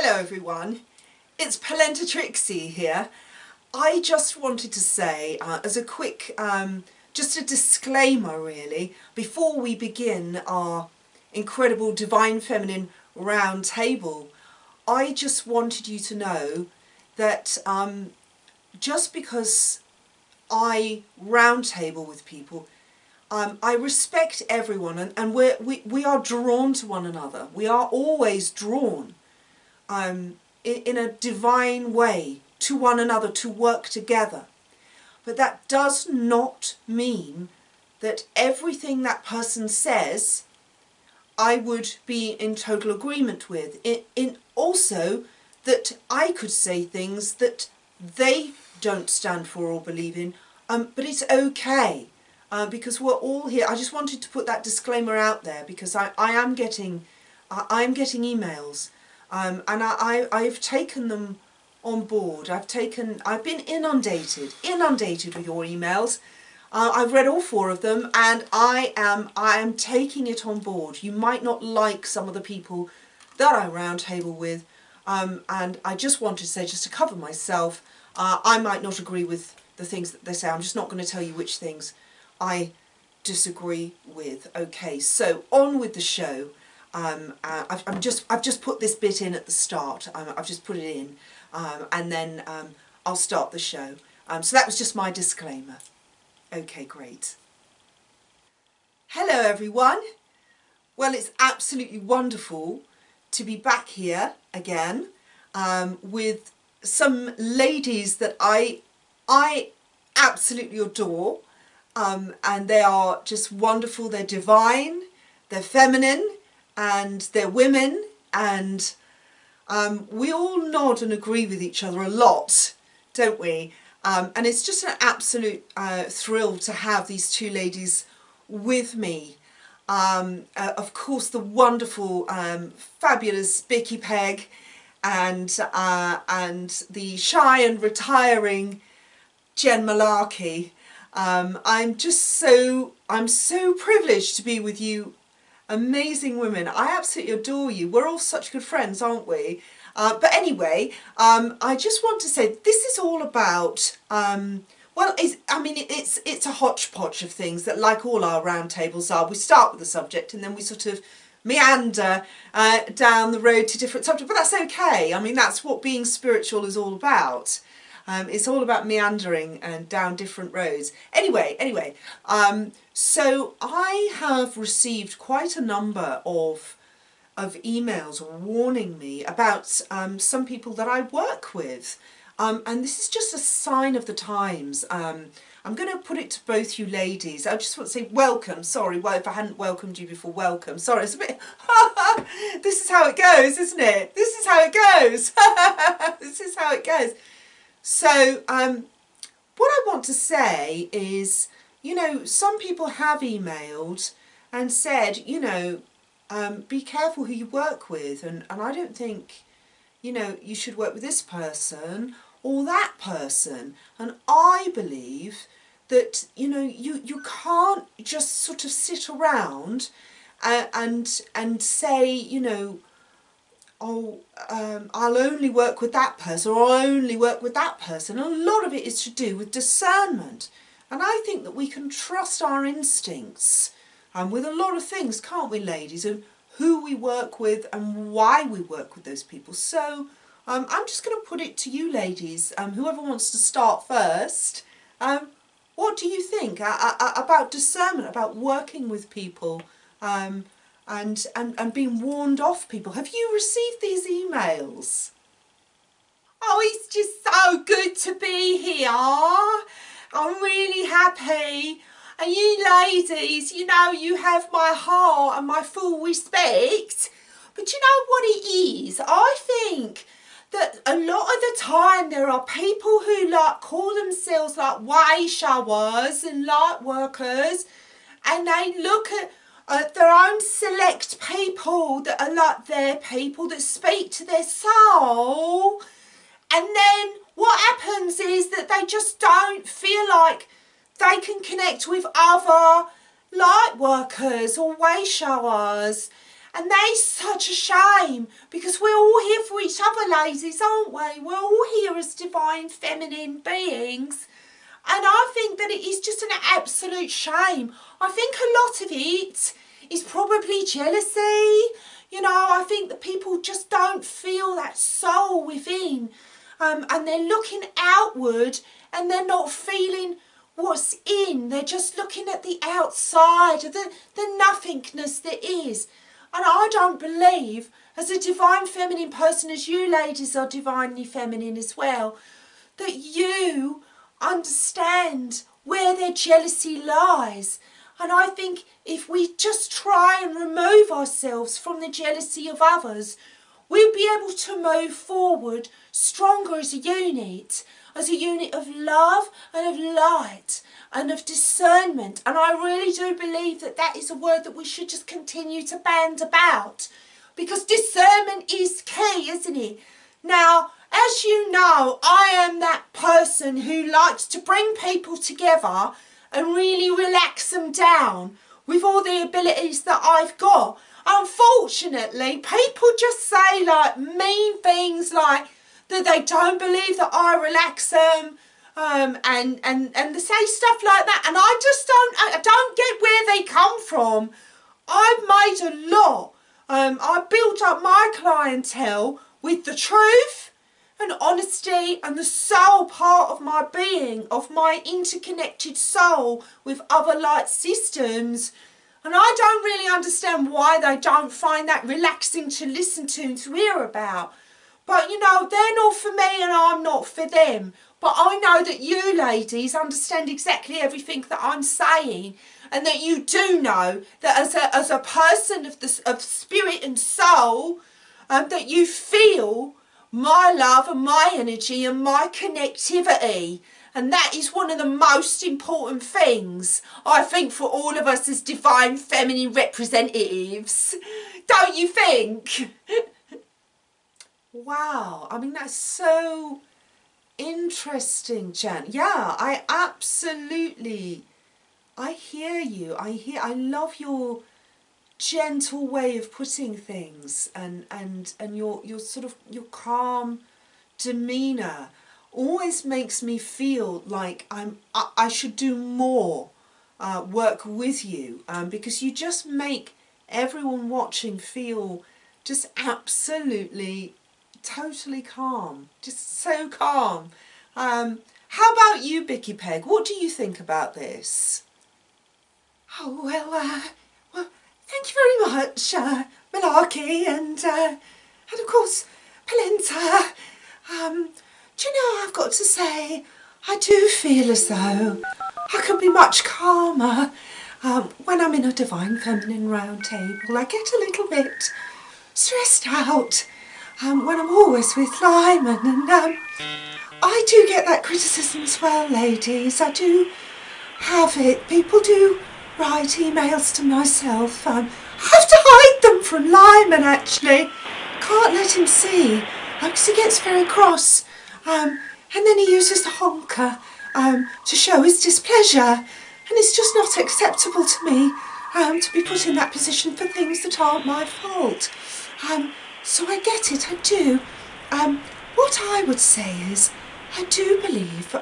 Hello everyone, it's Polenta Trixie here. I just wanted to say as a quick, just a disclaimer really, before we begin our incredible Divine Feminine Roundtable, I just wanted you to know that just because I roundtable with people, I respect everyone, and we are drawn to one another. We are always drawn in a divine way to one another, to work together. But that does not mean that everything that person says I would be in total agreement with. In also that I could say things that they don't stand for or believe in, but it's okay. Because we're all here. I just wanted to put that disclaimer out there because I am getting emails, and I've taken them on board. I've been inundated with your emails. I've read all 4 of them, and I am taking it on board. You might not like some of the people that I roundtable with, and I just wanted to say, just to cover myself, I might not agree with the things that they say. I'm just not going to tell you which things I disagree with. Okay, so on with the show. I've just put this bit in at the start. I've just put it in, and then I'll start the show. So that was just my disclaimer. Okay, great. Hello everyone. Well, it's absolutely wonderful to be back here again with some ladies that I absolutely adore. And they are just wonderful. They're divine, they're feminine, and they're women, and we all nod and agree with each other a lot, don't we? And it's just an absolute thrill to have these 2 ladies with me. Of course, the wonderful, fabulous Bicky Peg, and the shy and retiring Jen Malarkey. I'm so privileged to be with you amazing women. I absolutely adore you. We're all such good friends, aren't we? But anyway, I just want to say this is all about, well, it's a hodgepodge of things that, like all our roundtables are. We start with a subject and then we sort of meander down the road to different subjects, but that's okay. I mean, that's what being spiritual is all about. It's all about meandering and down different roads. Anyway, so I have received quite a number of emails warning me about some people that I work with. And this is just a sign of the times. I'm going to put it to both you ladies. I just want to say welcome. Sorry, well, if I hadn't welcomed you before, welcome. Sorry, it's a bit... This is how it goes, isn't it? This is how it goes. This is how it goes. So what I want to say is, you know, some people have emailed and said, you know, be careful who you work with, and I don't think, you know, you should work with this person or that person. And I believe that, you know, you can't just sort of sit around and say, you know, oh, I'll only work with that person, or I'll only work with that person. And a lot of it is to do with discernment. And I think that we can trust our instincts with a lot of things, can't we, ladies, of who we work with and why we work with those people. So I'm just going to put it to you ladies, whoever wants to start first. What do you think about discernment, about working with people, and being warned off people? Have you received these emails? Oh, it's just so good to be here. I'm really happy. And you ladies, you know, you have my heart and my full respect. But you know what it is? I think that a lot of the time there are people who like call themselves like way showers and light workers, and they look at their own select people that are like their people that speak to their soul, and then what happens is that they just don't feel like they can connect with other light workers or way showers, And that is such a shame, because we're all here for each other, ladies, aren't we? We're all here as divine feminine beings. And I think that it is just an absolute shame. I think a lot of it is probably jealousy. You know, I think that people just don't feel that soul within. And they're looking outward and they're not feeling what's in. They're just looking at the outside, the nothingness that is. And I don't believe, as a divine feminine person, as you ladies are divinely feminine as well, that you understand where their jealousy lies. And I think if we just try and remove ourselves from the jealousy of others, we'll be able to move forward stronger as a unit of love and of light and of discernment. And I really do believe that that is a word that we should just continue to band about, because discernment is key, isn't it? Now, as you know, I am that person who likes to bring people together and really relax them down with all the abilities that I've got. Unfortunately, people just say like mean things like that they don't believe that I relax them, and they say stuff like that, and I don't get where they come from. I've made a lot. I built up my clientele with the truth and honesty and the soul part of my being, of my interconnected soul with other light systems. And I don't really understand why they don't find that relaxing to listen to hear about. But, you know, they're not for me and I'm not for them. But I know that you ladies understand exactly everything that I'm saying, and that you do know that as a person of spirit and soul, that you feel my love and my energy and my connectivity. And that is one of the most important things, I think, for all of us as divine feminine representatives. Don't you think? Wow, I mean, that's so interesting, Jan. Yeah, I hear you. I love your gentle way of putting things, and your sort of your calm demeanour always makes me feel like I should do more work with you, because you just make everyone watching feel just absolutely totally calm, just so calm. How about you, Bicky Peg? What do you think about this? Oh, well, thank you very much, Malarkey, and of course, Polenta. Do you know, I've got to say, I do feel as though I can be much calmer when I'm in a Divine Feminine Roundtable. I get a little bit stressed out when I'm always with Lyman, and I do get that criticism as well, ladies. I do have it. People do write emails to myself. I have to hide them from Lyman, actually. Can't let him see, because he gets very cross. And then he uses the honker to show his displeasure. And it's just not acceptable to me to be put in that position for things that aren't my fault. So I get it, I do. What I would say is, I do believe,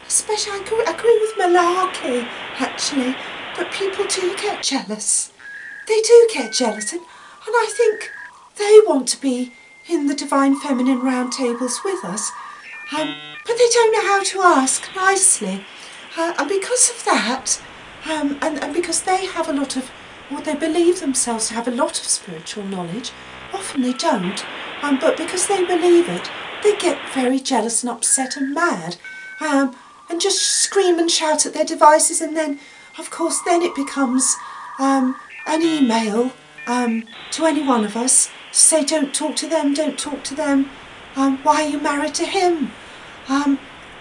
especially I agree with Malarkey, actually, that people do get jealous. They do get jealous, and I think they want to be in the Divine Feminine Roundtables with us, but they don't know how to ask nicely. And because of that, and because they have a lot of, or they believe themselves to have a lot of spiritual knowledge, often they don't, but because they believe it, they get very jealous and upset and mad, and just scream and shout at their devices, and then, of course, then it becomes an email to any one of us to say, don't talk to them, why are you married to him? And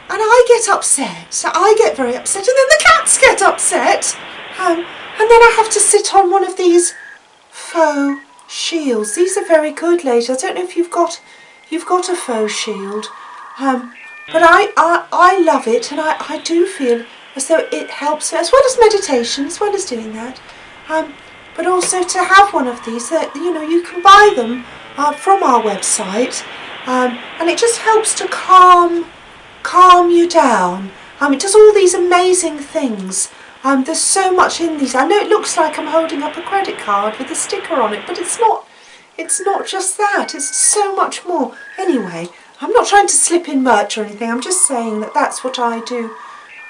I get upset, so I get very upset, and then the cats get upset, and then I have to sit on one of these faux shields. These are very good, ladies. I don't know if you've got a faux shield, but I love it, and I do feel as though it helps, as well as meditation, as well as doing that. but also to have one of these that, you know, you can buy them from our website, and it just helps to calm you down. It does all these amazing things. There's so much in these. I know it looks like I'm holding up a credit card with a sticker on it, but it's not. It's not just that. It's so much more. Anyway, I'm not trying to slip in merch or anything. I'm just saying that that's what I do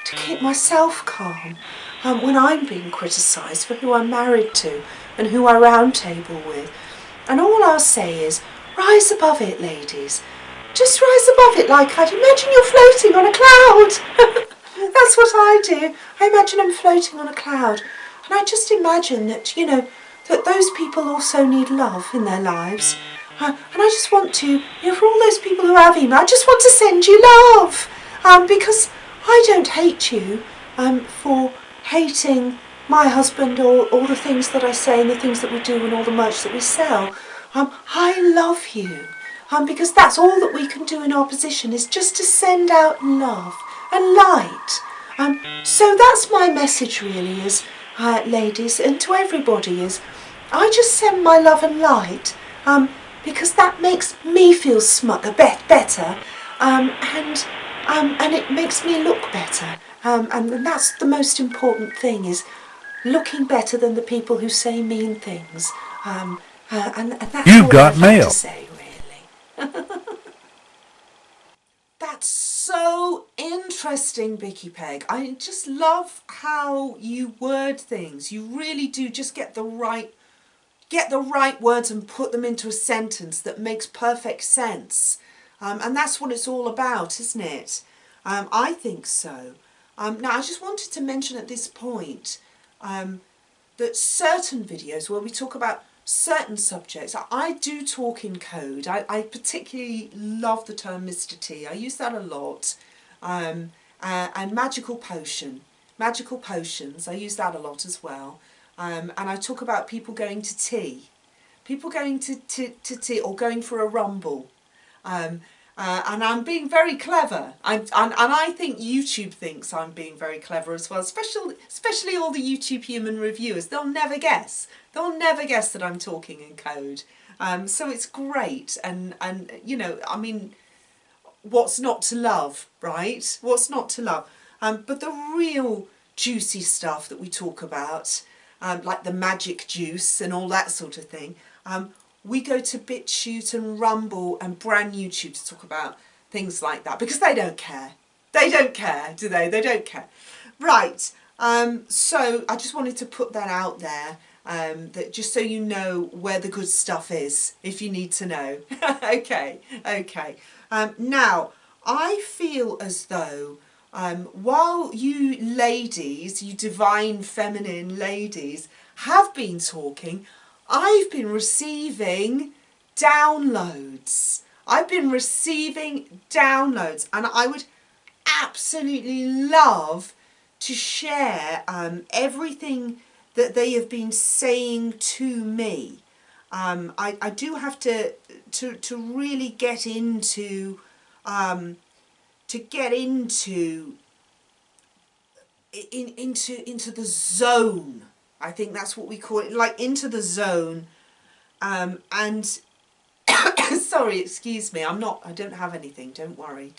to keep myself calm when I'm being criticised for who I'm married to and who I roundtable with. And all I'll say is, rise above it, ladies. Just rise above it like I'd imagine you're floating on a cloud. That's what I do. I imagine I'm floating on a cloud. And I just imagine that, you know, that those people also need love in their lives. And I just want to, you know, for all those people who have email, I just want to send you love. Because I don't hate you for hating my husband or all the things that I say and the things that we do and all the merch that we sell. I love you. Because that's all that we can do in our position, is just to send out love and light. So that's my message really, is, ladies, and to everybody, is I just send my love and light because that makes me feel better, and it makes me look better. And that's the most important thing, is looking better than the people who say mean things. And that's You've all got I'd mail. like to say, really. That's so interesting, Vicky Peg. I just love how you word things. You really do just get the right words and put them into a sentence that makes perfect sense. And that's what it's all about, isn't it? I think so. Now, I just wanted to mention at this point that certain videos where we talk about certain subjects, I do talk in code. I particularly love the term Mr. T. I use that a lot. And magical potions, I use that a lot as well. And I talk about people going to tea, to tea, or going for a rumble. And I'm being very clever. And I think YouTube thinks I'm being very clever as well, especially all the YouTube human reviewers. They'll never guess. They'll never guess that I'm talking in code. So it's great. And you know, I mean, what's not to love, right? What's not to love? But the real juicy stuff that we talk about, like the magic juice and all that sort of thing, we go to BitChute and Rumble and brand YouTube to talk about things like that, because they don't care. They don't care, do they? They don't care. Right, so I just wanted to put that out there, that just so you know where the good stuff is, if you need to know. Okay. Now, I feel as though while you ladies, you divine feminine ladies, have been talking, I've been receiving downloads. And I would absolutely love to share everything that they have been saying to me. I do have to really get into into the zone. I think that's what we call it, like into the zone. And sorry, excuse me, I don't have anything, don't worry.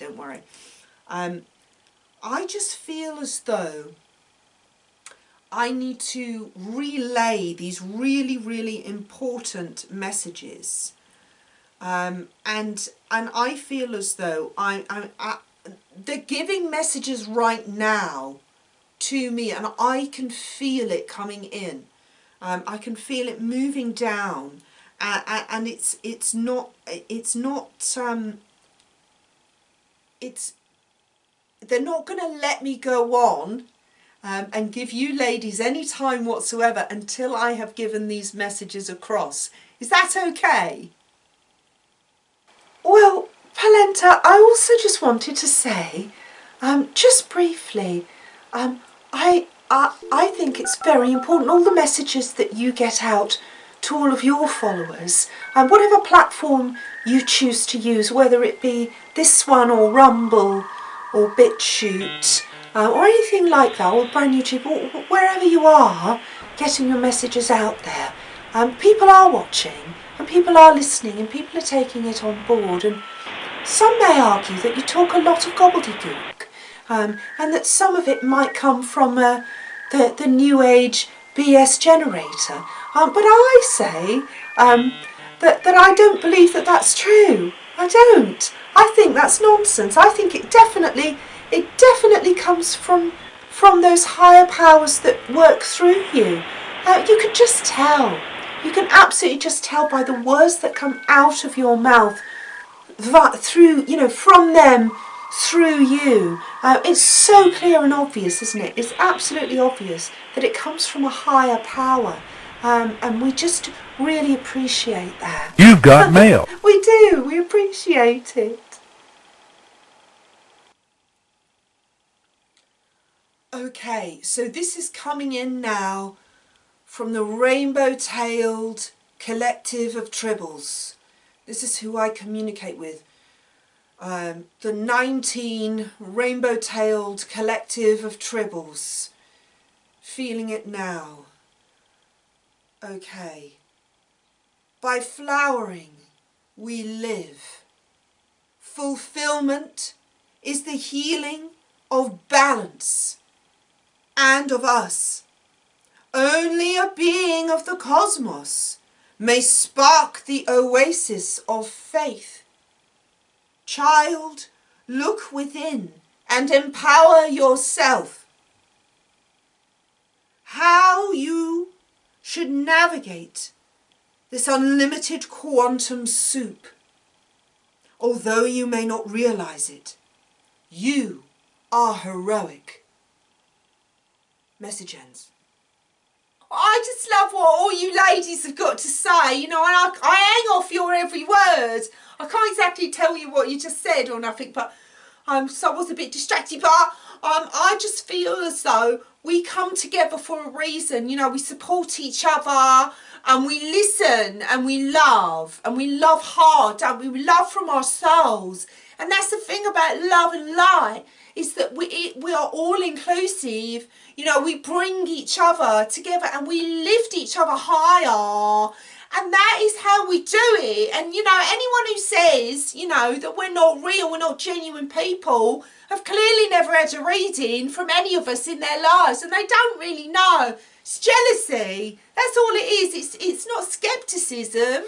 I just feel as though I need to relay these really, really important messages. And I feel as though they're giving messages right now to me, and I can feel it coming in. I can feel it moving down, and they're not going to let me go on and give you ladies any time whatsoever until I have given these messages across. Is that okay? Well, Polenta, I also just wanted to say, just briefly, I think it's very important, all the messages that you get out to all of your followers, and whatever platform you choose to use, whether it be this one or Rumble or BitChute or anything like that, or brand YouTube, or wherever you are, getting your messages out there. People are watching, and people are listening, and people are taking it on board, and some may argue that you talk a lot of gobbledygook, and that some of it might come from the New Age BS generator. But I say that I don't believe that that's true. I don't. I think that's nonsense. I think it definitely comes from those higher powers that work through you. You can just tell. You can absolutely just tell by the words that come out of your mouth, from them through you. It's so clear and obvious, isn't it? It's absolutely obvious that it comes from a higher power. And we just really appreciate that. You've got mail. We do. We appreciate it. Okay, so this is coming in now from the rainbow-tailed collective of tribbles. This is who I communicate with. The 19 rainbow-tailed collective of tribbles. Feeling it now. Okay. By flowering, we live. Fulfillment is the healing of balance and of us. Only a being of the cosmos may spark the oasis of faith. Child, look within and empower yourself. How you should navigate this unlimited quantum soup. Although you may not realize it, you are heroic. Message ends. I just love what all you ladies have got to say, and I hang off your every word. I can't exactly tell you what you just said or nothing, but I was a bit distracted, but I just feel as though we come together for a reason. We support each other, and we listen, and we love hard, don't we? We love from our souls. And that's the thing about love and light, is that we are all inclusive. We bring each other together, and we lift each other higher. And that is how we do it. And, anyone who says, that we're not real, we're not genuine people, have clearly never had a reading from any of us in their lives. And they don't really know. It's jealousy. That's all it is. It's not skepticism.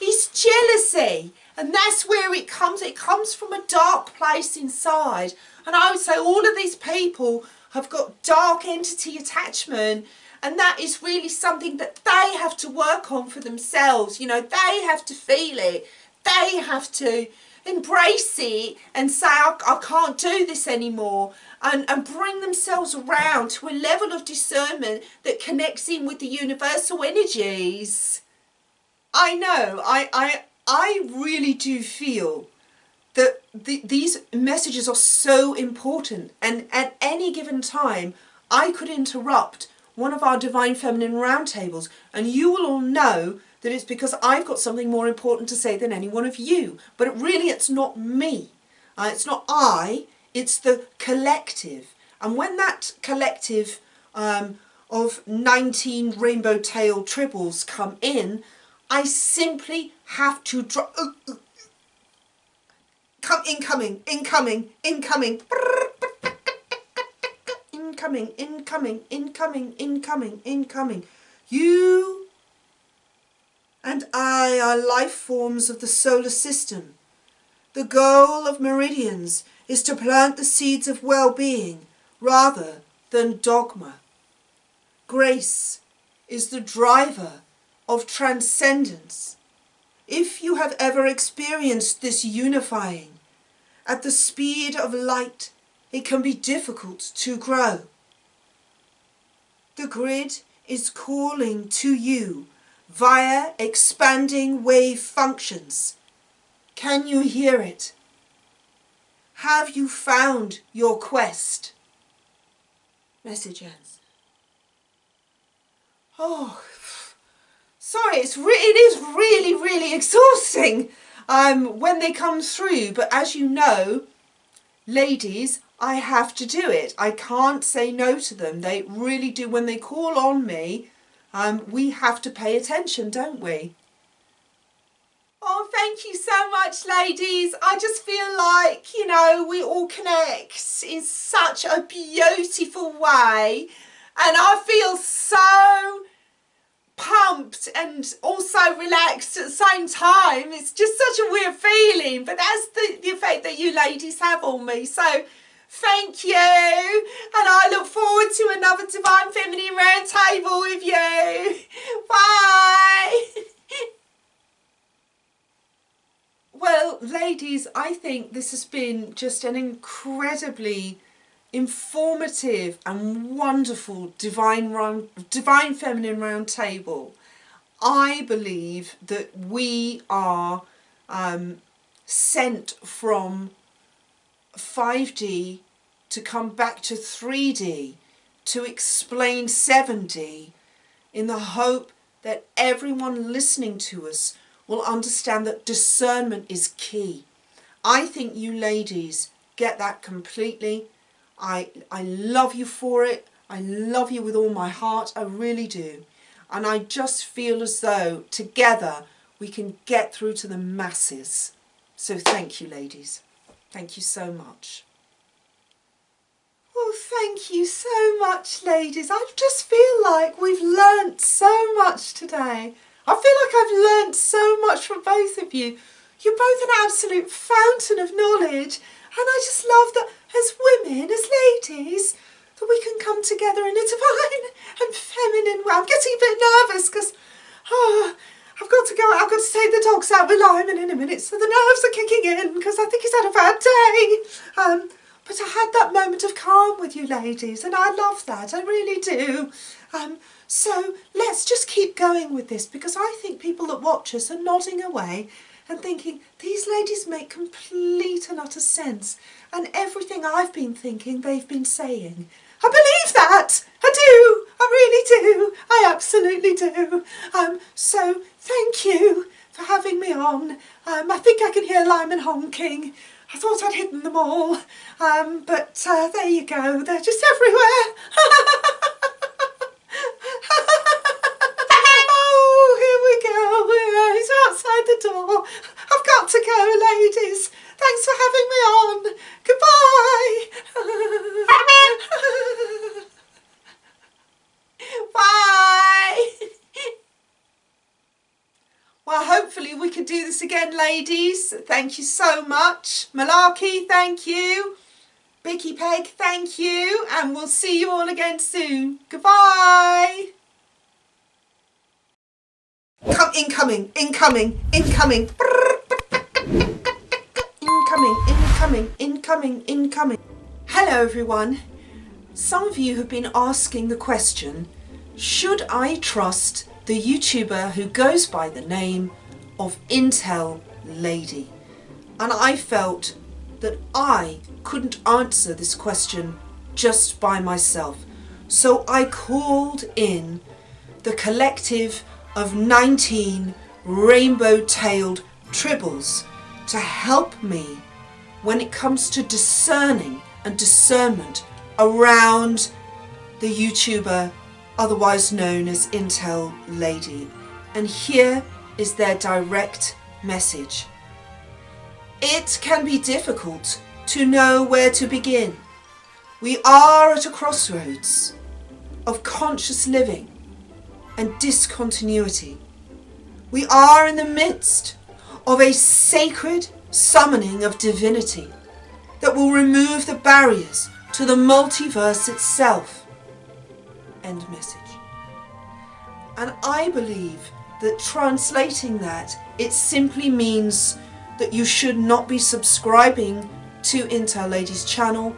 It's jealousy. And that's where it comes. It comes from a dark place inside. And I would say all of these people have got dark entity attachment. And that is really something that they have to work on for themselves. They have to feel it. They have to embrace it and say, I can't do this anymore. And bring themselves around to a level of discernment that connects in with the universal energies. I know, I really do feel that these messages are so important. And at any given time, I could interrupt one of our Divine Feminine Roundtables, and you will all know that it's because I've got something more important to say than any one of you. But it's not me. It's not I, it's the collective. And when that collective of 19 rainbow-tailed tribbles come in, I simply have to drop... incoming. You and I are life forms of the solar system. The goal of meridians is to plant the seeds of well-being rather than dogma. Grace is the driver of transcendence. If you have ever experienced this unifying at the speed of light, it can be difficult to grow. The grid is calling to you via expanding wave functions. Can you hear it? Have you found your quest? Message ends. Oh, sorry, it is really, really exhausting when they come through. But as you know, ladies, I have to do it. I can't say no to them. They really do. When they call on me, we have to pay attention, don't we? Oh, thank you so much, ladies. I just feel like, you know, we all connect in such a beautiful way. And I feel so pumped and also relaxed at the same time. It's just such a weird feeling, but that's the effect that you ladies have on me. So thank you. And I look forward to another Divine Feminine Roundtable with you. Bye. Well, ladies, I think this has been just an incredibly informative and wonderful Divine Feminine Roundtable. I believe that we are sent from 5D to come back to 3D to explain 7D in the hope that everyone listening to us will understand that discernment is key. I think you ladies get that completely. I love you for it. I love you with all my heart. I really do. And I just feel as though together we can get through to the masses. So thank you, ladies. Thank you so much. Oh, thank you so much, ladies. I just feel like we've learnt so much today. I feel like I've learnt so much from both of you. You're both an absolute fountain of knowledge. And I just love that as women, as ladies, that we can come together in a divine and feminine way. I'm getting a bit nervous because I've got to go out. I've got to take the dogs out with Lyman in a minute, so the nerves are kicking in because I think he's had a bad day. But I had that moment of calm with you ladies, and I love that. I really do. So let's just keep going with this, because I think people that watch us are nodding away and thinking, these ladies make complete and utter sense, and everything I've been thinking they've been saying. I believe that! I do! I really do! I absolutely do! So thank you for having me on. I think I can hear Lyman honking. I thought I'd hidden them all, but there you go, they're just everywhere. Oh, here we go, he's outside the door. I've got to go, ladies. Thanks for having me on. Goodbye. Bye. Well, hopefully we can do this again, ladies. Thank you so much. Malarkey, thank you. Bicky Peg, thank you. And we'll see you all again soon. Goodbye. Incoming, incoming, incoming. Incoming. Hello, everyone. Some of you have been asking the question, should I trust the YouTuber who goes by the name of Intel Lady? And I felt that I couldn't answer this question just by myself. So I called in the collective of 19 rainbow-tailed tribbles to help me when it comes to discerning and discernment around the YouTuber otherwise known as Intel Lady. And here is their direct message. It can be difficult to know where to begin. We are at a crossroads of conscious living and discontinuity. We are in the midst of a sacred summoning of divinity that will remove the barriers to the multiverse itself. End message. And I believe that translating that, it simply means that you should not be subscribing to Intel Lady's channel,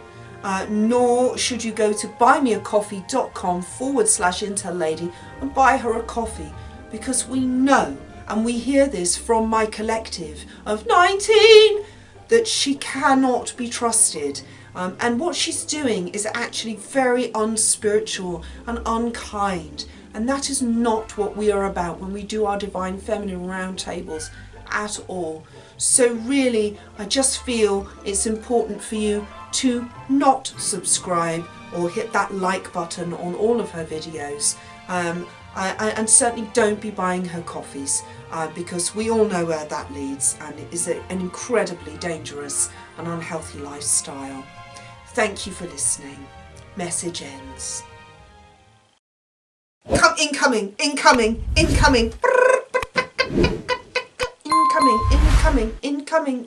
nor should you go to buymeacoffee.com/Intel Lady and buy her a coffee, because we know, and we hear this from my collective of 19, that she cannot be trusted. And what she's doing is actually very unspiritual and unkind. And that is not what we are about when we do our Divine Feminine Roundtables at all. So really, I just feel it's important for you to not subscribe or hit that like button on all of her videos. And certainly don't be buying her coffees, because we all know where that leads, and it is an incredibly dangerous and unhealthy lifestyle. Thank you for listening. Message ends. Incoming, incoming, incoming, incoming, incoming, incoming, incoming.